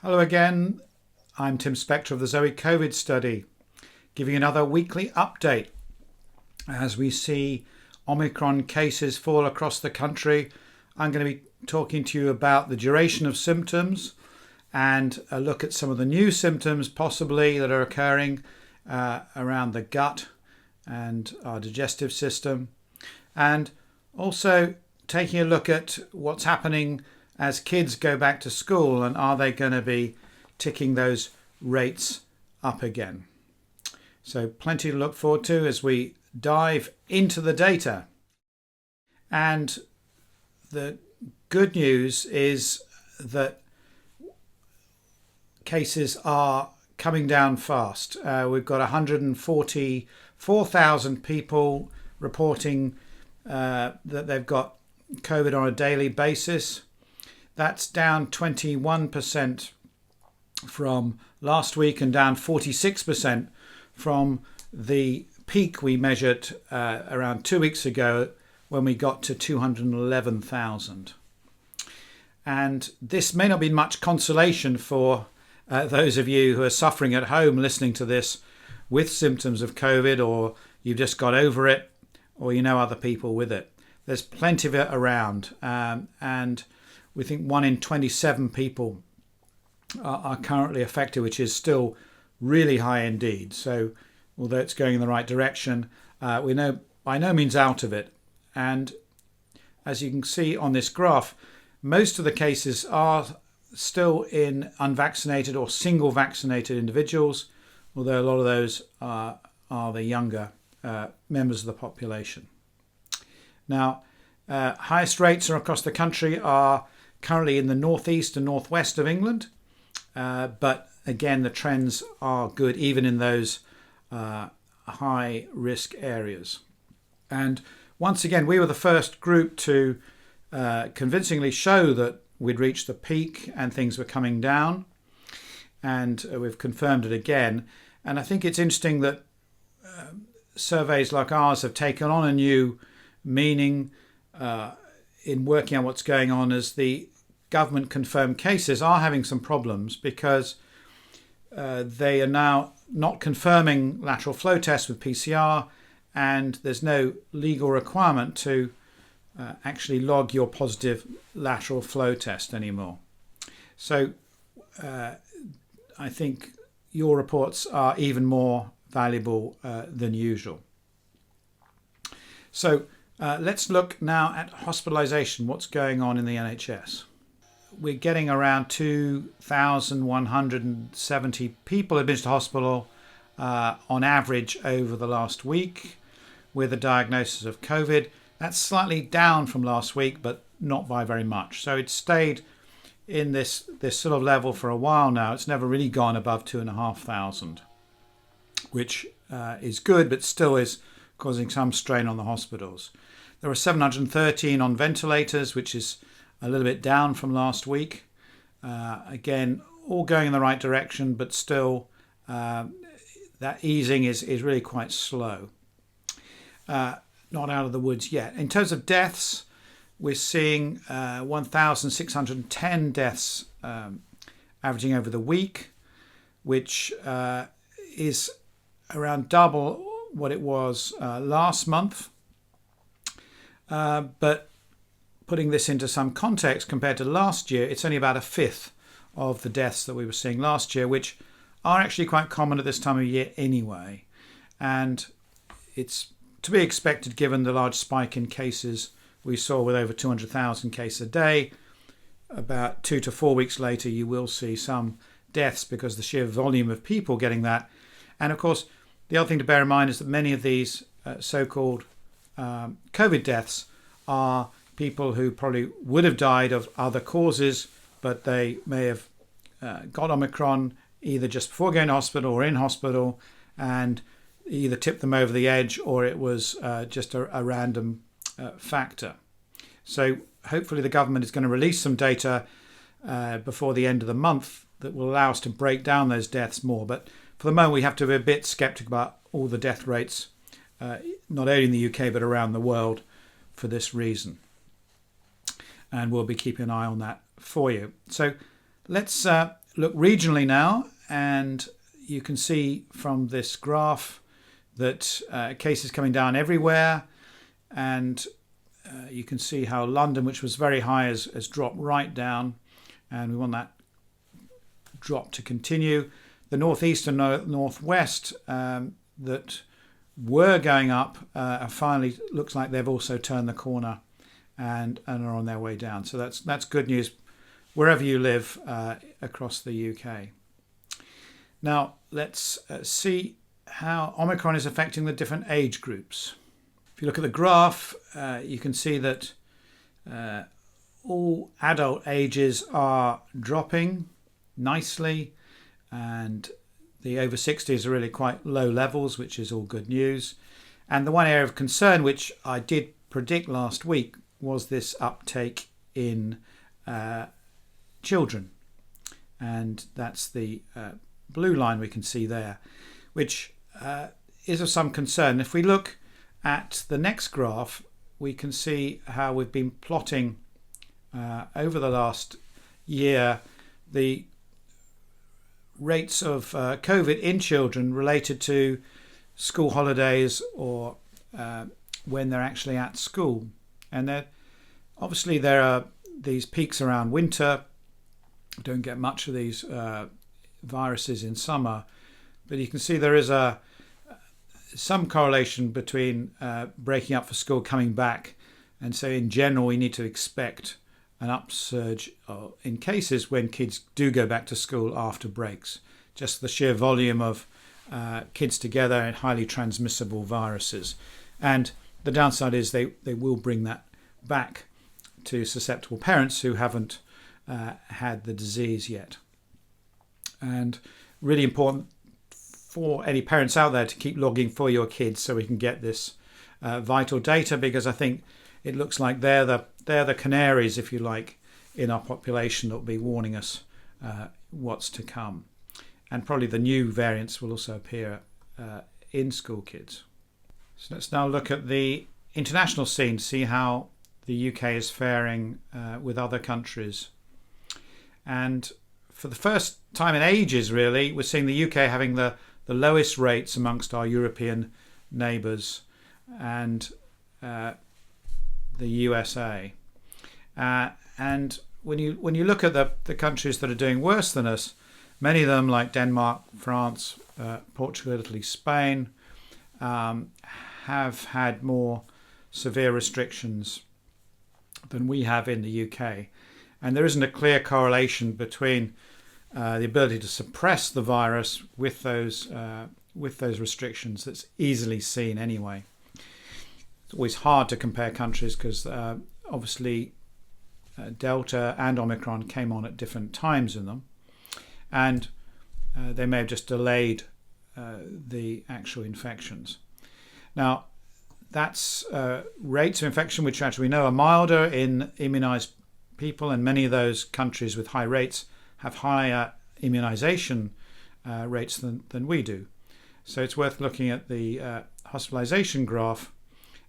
Hello again, I'm Tim Spector of the ZOE COVID Study, giving another weekly update as we see Omicron cases fall across the country. I'm going to be talking to you about the duration of symptoms and a look at some of the new symptoms possibly that are occurring around the gut and our digestive system, and also taking a look at what's happening as kids go back to school and are they going to be ticking those rates up again. So plenty to look forward to as we dive into the data. And the good news is that cases are coming down fast. We've got 144,000 people reporting that they've got COVID on a daily basis. That's down 21% from last week and down 46% from the peak we measured around 2 weeks ago when we got to 211,000. And this may not be much consolation for those of you who are suffering at home listening to this with symptoms of COVID, or you've just got over it, or you know other people with it. There's plenty of it around, and we think 1 in 27 people are currently affected, which is still really high indeed. So although it's going in the right direction, we know by no means out of it. And as you can see on this graph, most of the cases are still in unvaccinated or single vaccinated individuals, although a lot of those are the younger members of the population. Now, highest rates across the country are currently in the northeast and northwest of England, but again the trends are good even in those high risk areas. And once again, we were the first group to convincingly show that we'd reached the peak and things were coming down, and we've confirmed it again. And I think it's interesting that surveys like ours have taken on a new meaning in working out what's going on, as the government confirmed cases are having some problems because they are now not confirming lateral flow tests with PCR, and there's no legal requirement to actually log your positive lateral flow test anymore. So I think your reports are even more valuable than usual. So let's look now at hospitalisation, what's going on in the NHS. We're getting around 2,170 people admitted to hospital on average over the last week with a diagnosis of COVID. That's slightly down from last week, but not by very much. So it's stayed in this sort of level for a while now. It's never really gone above 2,500, which is good, but still is causing some strain on the hospitals. There are 713 on ventilators, which is a little bit down from last week. Again, all going in the right direction, but still that easing is really quite slow. Not out of the woods yet. In terms of deaths, we're seeing 1,610 deaths averaging over the week, which is around double what it was last month. But putting this into some context, compared to last year, it's only about a fifth of the deaths that we were seeing last year, which are actually quite common at this time of year anyway. And it's to be expected given the large spike in cases we saw with over 200,000 cases a day. About 2 to 4 weeks later, you will see some deaths because the sheer volume of people getting that. And of course, the other thing to bear in mind is that many of these so-called COVID deaths are people who probably would have died of other causes, but they may have got Omicron either just before going to hospital or in hospital, and either tipped them over the edge, or it was just a random factor. So hopefully the government is going to release some data before the end of the month that will allow us to break down those deaths more. But for the moment, we have to be a bit sceptical about all the death rates, not only in the UK but around the world, for this reason. And we'll be keeping an eye on that for you. So let's look regionally now, and you can see from this graph that cases coming down everywhere, and you can see how London, which was very high, has dropped right down, and we want that drop to continue. The northeast and northwest that were going up finally looks like they've also turned the corner and are on their way down. So that's good news wherever you live across the UK. Now let's see how Omicron is affecting the different age groups. If you look at the graph, you can see that all adult ages are dropping nicely, and the over 60s are really quite low levels, which is all good news. And the one area of concern, which I did predict last week, was this uptake in children. And that's the blue line we can see there, which is of some concern. If we look at the next graph, we can see how we've been plotting over the last year the rates of COVID in children related to school holidays or when they're actually at school. And obviously there are these peaks around winter. We don't get much of these viruses in summer, but you can see there is some correlation between breaking up for school, coming back, and so in general we need to expect an upsurge in cases when kids do go back to school after breaks. Just the sheer volume of kids together and highly transmissible viruses. And the downside is they will bring that back to susceptible parents who haven't had the disease yet. And really important for any parents out there to keep logging for your kids so we can get this vital data, because I think it looks like they're the canaries, if you like, in our population that will be warning us what's to come. And probably the new variants will also appear in school kids. So let's now look at the international scene, see how the UK is faring with other countries. And for the first time in ages, really, we're seeing the UK having the lowest rates amongst our European neighbours and the USA. And when you look at the countries that are doing worse than us, many of them like Denmark, France, Portugal, Italy, Spain, have had more severe restrictions than we have in the UK. And there isn't a clear correlation between the ability to suppress the virus with those restrictions that's easily seen anyway. It's always hard to compare countries because obviously Delta and Omicron came on at different times in them, and they may have just delayed the actual infections. Now, that's rates of infection which actually we know are milder in immunised people, and many of those countries with high rates have higher immunisation rates than we do. So it's worth looking at the hospitalisation graph,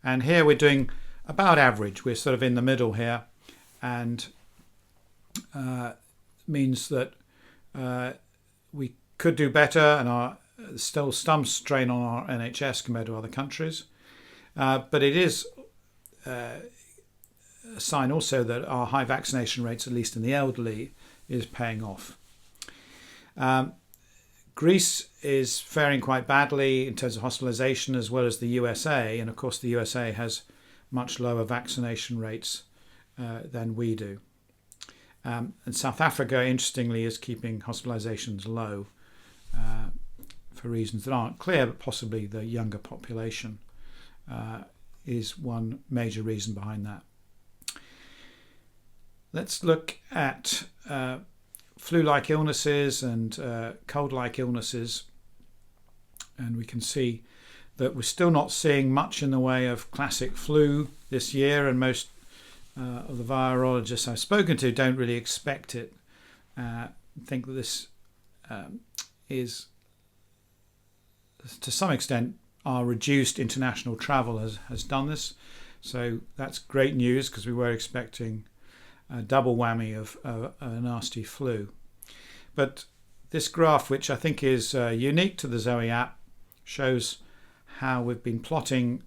and here we're doing about average. We're sort of in the middle here, and means that we could do better and are still some strain on our NHS compared to other countries. But it is a sign also that our high vaccination rates, at least in the elderly, is paying off. Greece is faring quite badly in terms of hospitalisation, as well as the USA, and of course the USA has much lower vaccination rates than we do. And South Africa, interestingly, is keeping hospitalisations low for reasons that aren't clear, but possibly the younger population is one major reason behind that. Let's look at flu-like illnesses and cold-like illnesses, and we can see that we're still not seeing much in the way of classic flu this year, and most of the virologists I've spoken to don't really expect it. Think that this is, to some extent, our reduced international travel has done this. So that's great news, because we were expecting a double whammy of a nasty flu. But this graph, which I think is unique to the ZOE app, shows how we've been plotting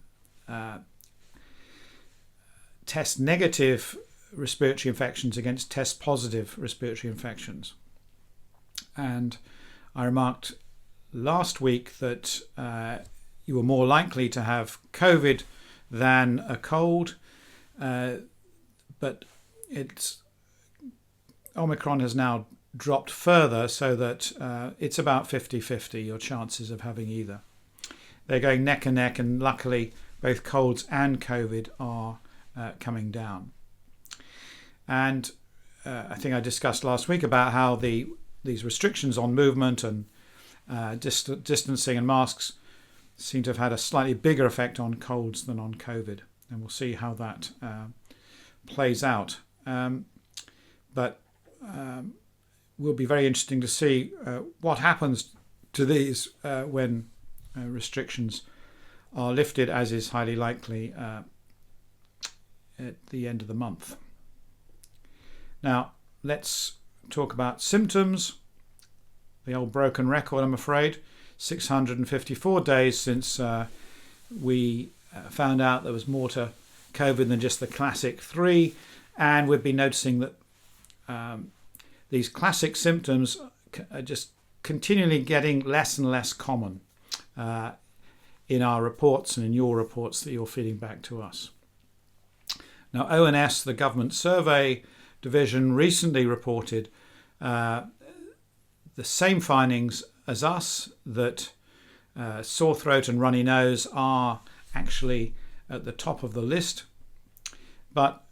test negative respiratory infections against test positive respiratory infections. And I remarked last week that you were more likely to have COVID than a cold, but Omicron has now dropped further, so that it's about 50-50 your chances of having either. They're going neck and neck, and luckily both colds and COVID are coming down. And I think I discussed last week about how these restrictions on movement and distancing and masks seem to have had a slightly bigger effect on colds than on COVID, and we'll see how that plays out. But will be very interesting to see what happens to these when restrictions are lifted, as is highly likely at the end of the month. Now, let's talk about symptoms. The old broken record, I'm afraid. 654 days since we found out there was more to COVID than just the classic 3, and we've been noticing that these classic symptoms are just continually getting less and less common in our reports and in your reports that you're feeding back to us. Now, ONS, the government survey division, recently reported the same findings as us, that sore throat and runny nose are actually at the top of the list, but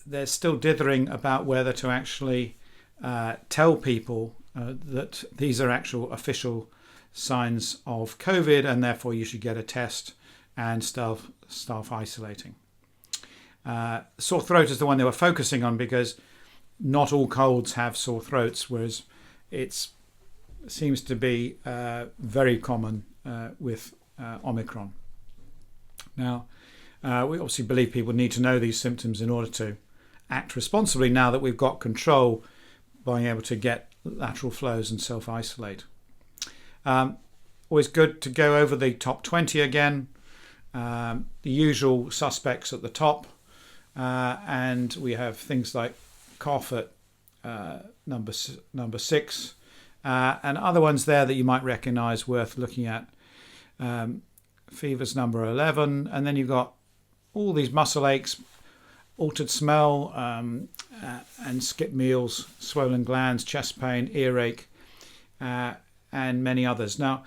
they're still dithering about whether to actually tell people that these are actual official signs of COVID, and therefore you should get a test and start isolating. Sore throat is the one they were focusing on because not all colds have sore throats, whereas it seems to be very common with Omicron. Now, we obviously believe people need to know these symptoms in order to act responsibly now that we've got control, being able to get lateral flows and self-isolate. Always good to go over the top 20 again. The usual suspects at the top, and we have things like cough at number 6, and other ones there that you might recognise worth looking at. Fever's number 11, and then you've got all these muscle aches, altered smell, and skip meals, swollen glands, chest pain, earache, and many others. Now,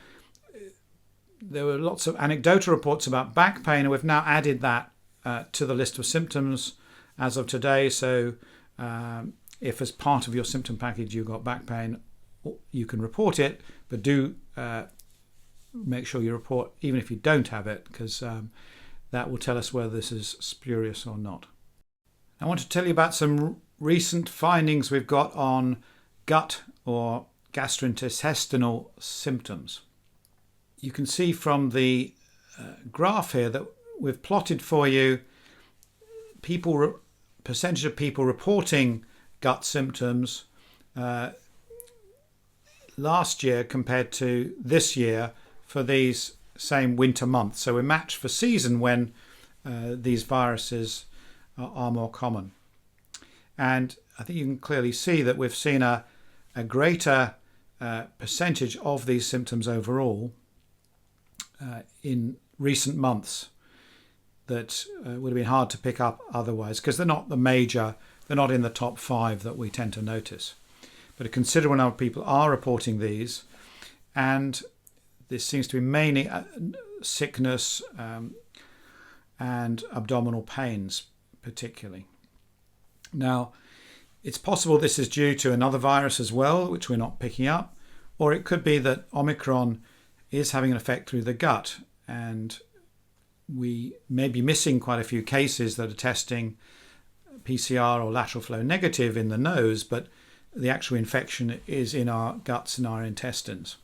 there were lots of anecdotal reports about back pain, and we've now added that to the list of symptoms as of today. So if as part of your symptom package you've got back pain, you can report it, but do make sure you report even if you don't have it, because that will tell us whether this is spurious or not. I want to tell you about some recent findings we've got on gut or gastrointestinal symptoms. You can see from the graph here that we've plotted for you percentage of people reporting gut symptoms last year compared to this year for these same winter months. So we're matched for season when these viruses are more common. And I think you can clearly see that we've seen a greater percentage of these symptoms overall in recent months that would have been hard to pick up otherwise, because they're not in the top 5 that we tend to notice. But a considerable number of people are reporting these, and this seems to be mainly sickness and abdominal pains particularly. Now, it's possible this is due to another virus as well, which we're not picking up, or it could be that Omicron is having an effect through the gut, and we may be missing quite a few cases that are testing PCR or lateral flow negative in the nose, but the actual infection is in our guts and our intestines.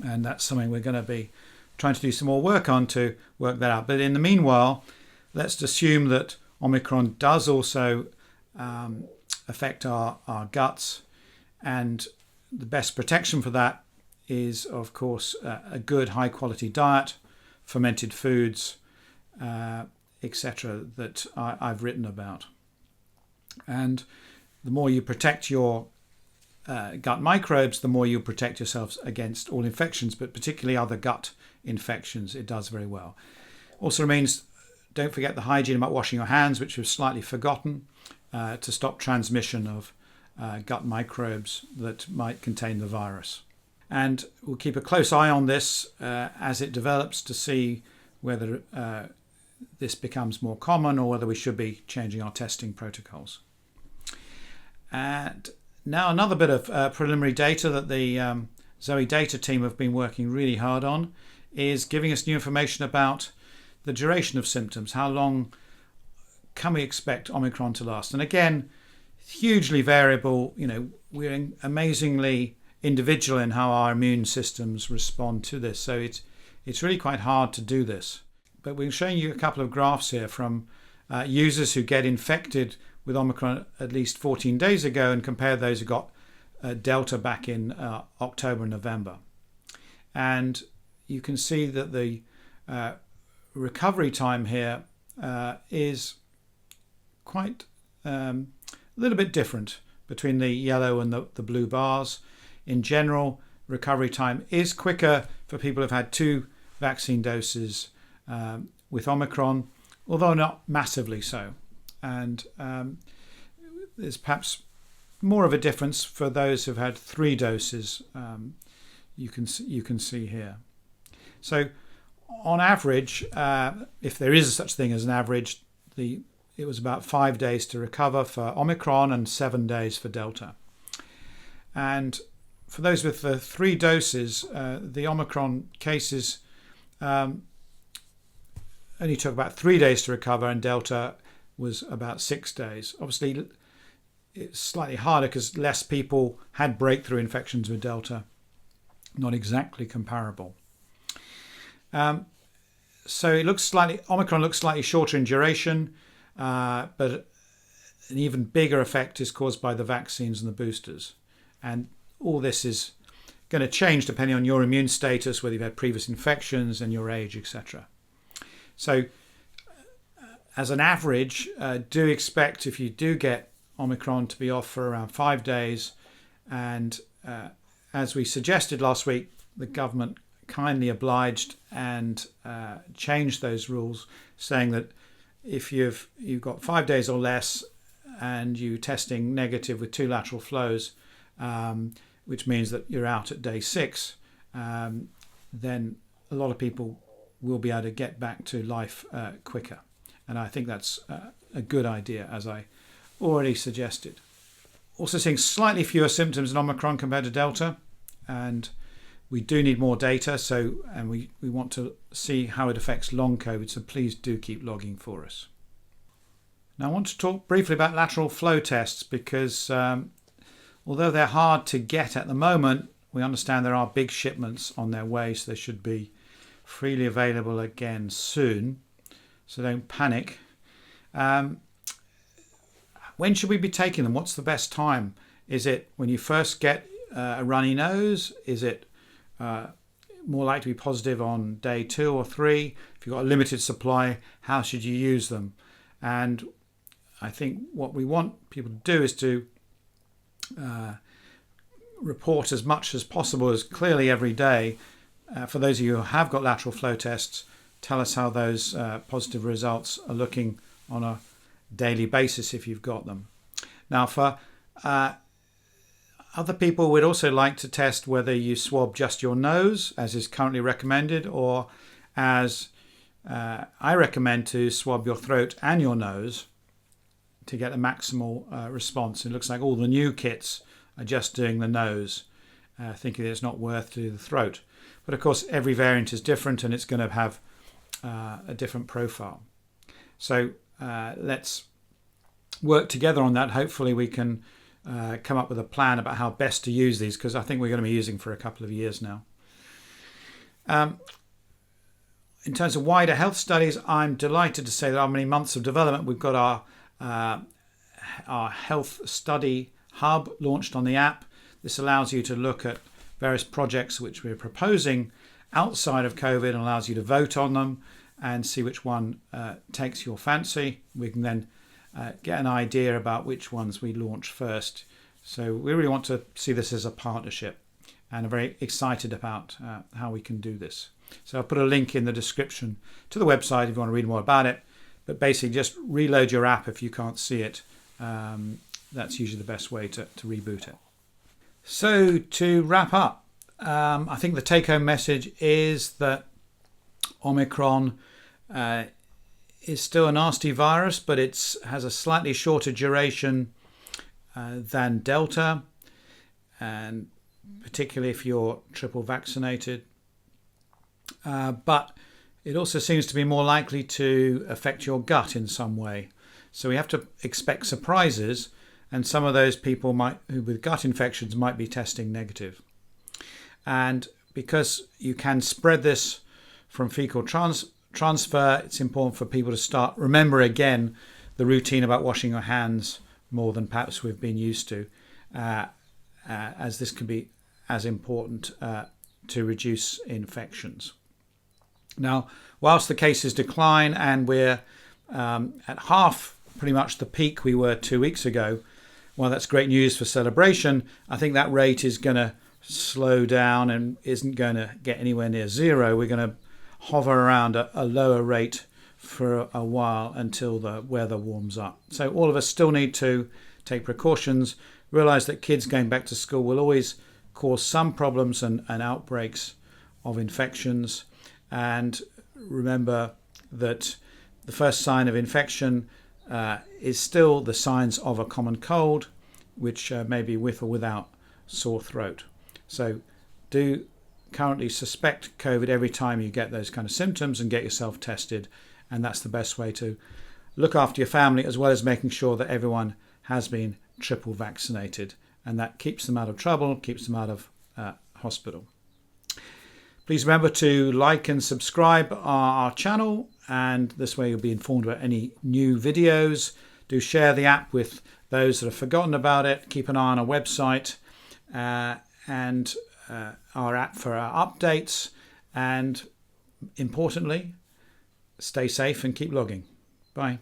And that's something we're going to be trying to do some more work on to work that out. But in the meanwhile, let's assume that Omicron does also affect our guts, and the best protection for that is, of course, a good high quality diet, fermented foods, etc. that I've written about. And the more you protect your gut microbes, the more you protect yourselves against all infections, but particularly other gut infections. It does very well. Also remains, don't forget the hygiene about washing your hands, which was slightly forgotten, to stop transmission of gut microbes that might contain the virus. And we'll keep a close eye on this as it develops to see whether this becomes more common or whether we should be changing our testing protocols. And now another bit of preliminary data that the ZOE data team have been working really hard on is giving us new information about the duration of symptoms. How long can we expect Omicron to last? And again, hugely variable. We're amazingly individual in how our immune systems respond to this. So it's really quite hard to do this. But we're showing you a couple of graphs here from users who get infected with Omicron at least 14 days ago and compare those who got Delta back in October and November. And you can see that the recovery time here is quite a little bit different between the yellow and the blue bars. In general, recovery time is quicker for people who've had 2 vaccine doses with Omicron, although not massively so. And there's perhaps more of a difference for those who've had 3 doses. You can see here. So, on average, if there is such thing as an average, it was about 5 days to recover for Omicron and 7 days for Delta. And for those with the 3 doses, the Omicron cases only took about 3 days to recover, and Delta was about 6 days. Obviously, it's slightly harder because less people had breakthrough infections with Delta. Not exactly comparable. So Omicron looks slightly shorter in duration, but an even bigger effect is caused by the vaccines and the boosters. And all this is going to change depending on your immune status, whether you've had previous infections and your age, etc. So as an average, do expect, if you do get Omicron, to be off for around 5 days. And as we suggested last week, the government kindly obliged and changed those rules, saying that if you've got 5 days or less and you testing negative with 2 lateral flows, which means that you're out at day 6, then a lot of people will be able to get back to life quicker. And I think that's a good idea, as I already suggested. Also seeing slightly fewer symptoms in Omicron compared to Delta, and we do need more data, and we want to see how it affects long COVID, so please do keep logging for us. Now I want to talk briefly about lateral flow tests because although they're hard to get at the moment, we understand there are big shipments on their way, so they should be freely available again soon. So don't panic. When should we be taking them? What's the best time? Is it when you first get a runny nose? Is it more likely to be positive on day 2 or 3? If you've got a limited supply, how should you use them? And I think what we want people to do is to report as much as possible, as clearly every day. For those of you who have got lateral flow tests, tell us how those positive results are looking on a daily basis if you've got them. Now, for other people, we'd also like to test whether you swab just your nose, as is currently recommended, or as I recommend, to swab your throat and your nose to get a maximal response. It looks like all the new kits are just doing the nose, thinking that it's not worth to do the throat. But of course, every variant is different and it's going to have a different profile. So let's work together on that. Hopefully we can come up with a plan about how best to use these, because I think we're going to be using for a couple of years now. In terms of wider health studies, I'm delighted to say that after many months of development, we've got our health study hub launched on the app. This allows you to look at various projects which we're proposing outside of COVID and allows you to vote on them and see which one takes your fancy. We can then get an idea about which ones we launch first. So we really want to see this as a partnership and are very excited about how we can do this. So I'll put a link in the description to the website if you want to read more about it. But basically just reload your app if you can't see it. That's usually the best way to reboot it. So to wrap up, I think the take-home message is that Omicron is still a nasty virus, but it has a slightly shorter duration than Delta, and particularly if you're triple vaccinated. But it also seems to be more likely to affect your gut in some way. So we have to expect surprises, and some of those people who with gut infections might be testing negative. And because you can spread this from fecal transfer, it's important for people to remember again the routine about washing your hands more than perhaps we've been used to, as this can be as important to reduce infections. Now, whilst the cases decline and we're at half pretty much the peak we were 2 weeks ago, well, that's great news for celebration. I think that rate is going to slow down and isn't going to get anywhere near zero. We're going to hover around a lower rate for a while until the weather warms up. So all of us still need to take precautions, realise that kids going back to school will always cause some problems and outbreaks of infections. And remember that the first sign of infection is still the signs of a common cold, which may be with or without sore throat. So do currently suspect COVID every time you get those kind of symptoms and get yourself tested. And that's the best way to look after your family, as well as making sure that everyone has been triple vaccinated. And that keeps them out of trouble, keeps them out of hospital. Please remember to like and subscribe our channel, and this way you'll be informed about any new videos. Do share the app with those that have forgotten about it. Keep an eye on our website and our app for our updates. And importantly, stay safe and keep logging. Bye.